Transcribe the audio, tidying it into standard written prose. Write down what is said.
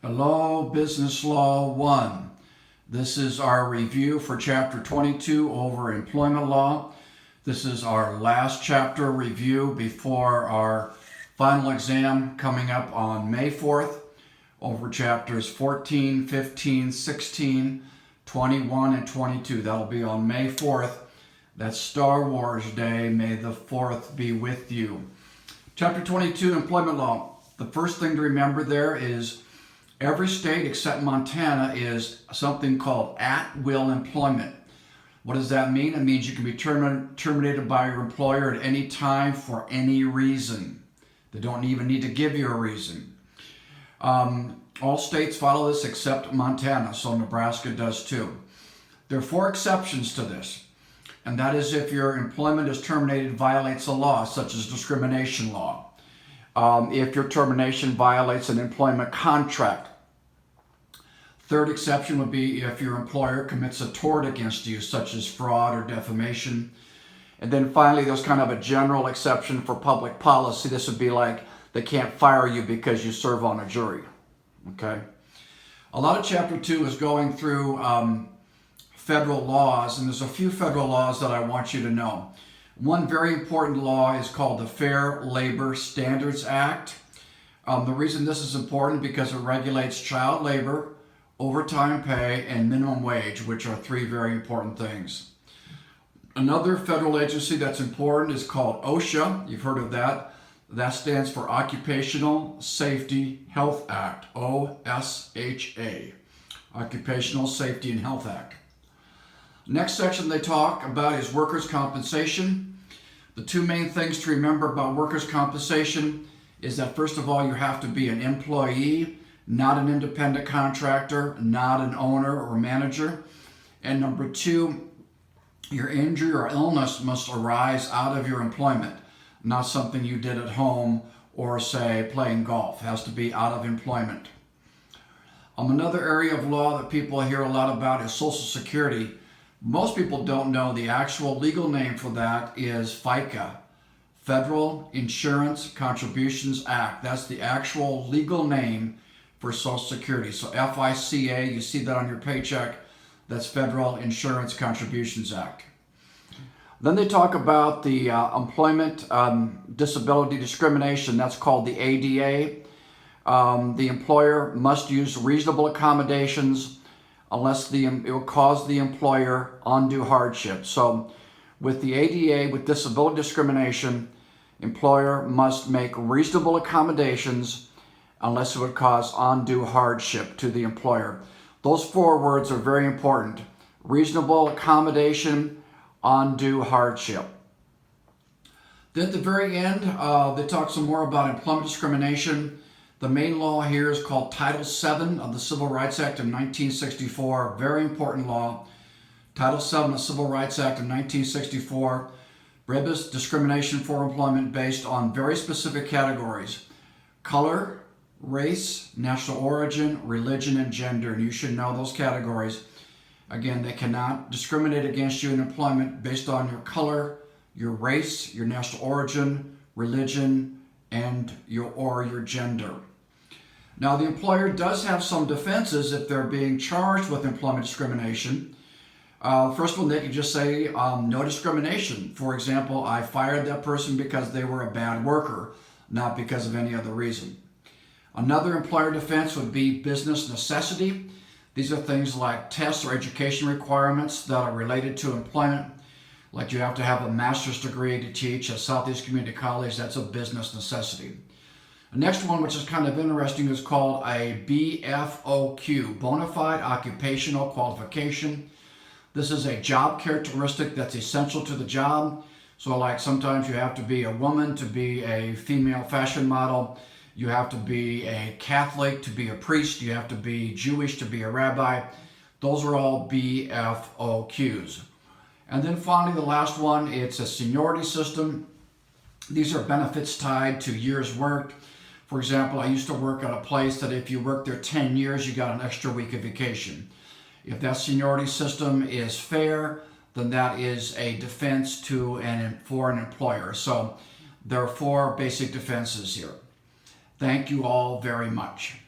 Hello, Business Law 1. This is our review for Chapter 22 over Employment Law. This is our last chapter review before our final exam coming up on May 4th over Chapters 14, 15, 16, 21, and 22. That'll be on May 4th. That's Star Wars Day. May the 4th be with you. Chapter 22, Employment Law. The first thing to remember there is every state except Montana is something called at-will employment. What does that mean? It means you can be terminated by your employer at any time for any reason. They don't even need to give you a reason. All states follow this except Montana, so Nebraska does too. There are 4 exceptions to this, and that is if your employment is terminated violates a law, such as discrimination law. If your termination violates an employment contract. Third exception would be if your employer commits a tort against you, such as fraud or defamation. And then finally, there's kind of a general exception for public policy. This would be like they can't fire you because you serve on a jury. Okay? A lot of Chapter 2 is going through federal laws, and there's a few federal laws that I want you to know. One very important law is called the Fair Labor Standards Act. The reason this is important because it regulates child labor, overtime pay, and minimum wage, which are 3 very important things. Another federal agency that's important is called OSHA. You've heard of that. That stands for Occupational Safety Health Act, OSHA, Occupational Safety and Health Act. Next section they talk about is workers' compensation. The 2 main things to remember about workers' compensation is that, first of all, you have to be an employee, not an independent contractor, not an owner or manager. And number 2, your injury or illness must arise out of your employment, not something you did at home or, say, playing golf. It has to be out of employment. Another area of law that people hear a lot about is Social Security. Most people don't know the actual legal name for that is FICA, Federal Insurance Contributions Act. That's the actual legal name for Social Security. So FICA, you see that on your paycheck, that's Federal Insurance Contributions Act. Then they talk about the employment disability discrimination. That's called the ADA. The employer must use reasonable accommodations unless it will cause the employer undue hardship. So with the ADA, with disability discrimination, employer must make reasonable accommodations unless it would cause undue hardship to the employer. Those 4 words are very important. Reasonable accommodation, undue hardship. Then at the very end, they talk some more about employment discrimination. The main law here is called Title VII of the Civil Rights Act of 1964. Very important law. Title VII of the Civil Rights Act of 1964 prohibits discrimination for employment based on very specific categories: color, race, national origin, religion, and gender. And you should know those categories. Again, they cannot discriminate against you in employment based on your color, your race, your national origin, religion, and your gender. Now, the employer does have some defenses if they're being charged with employment discrimination. First one, they can just say no discrimination. For example, I fired that person because they were a bad worker, not because of any other reason. Another employer defense would be business necessity. These are things like tests or education requirements that are related to employment. Like you have to have a master's degree to teach at Southeast Community College. That's a business necessity. The next one, which is kind of interesting, is called a BFOQ, Bona Fide Occupational Qualification. This is a job characteristic that's essential to the job. So like sometimes you have to be a woman to be a female fashion model. You have to be a Catholic to be a priest. You have to be Jewish to be a rabbi. Those are all BFOQs. And then finally, the last one, it's a seniority system. These are benefits tied to years worked. For example, I used to work at a place that if you worked there 10 years, you got an extra week of vacation. If that seniority system is fair, then that is a defense for an employer. So there are 4 basic defenses here. Thank you all very much.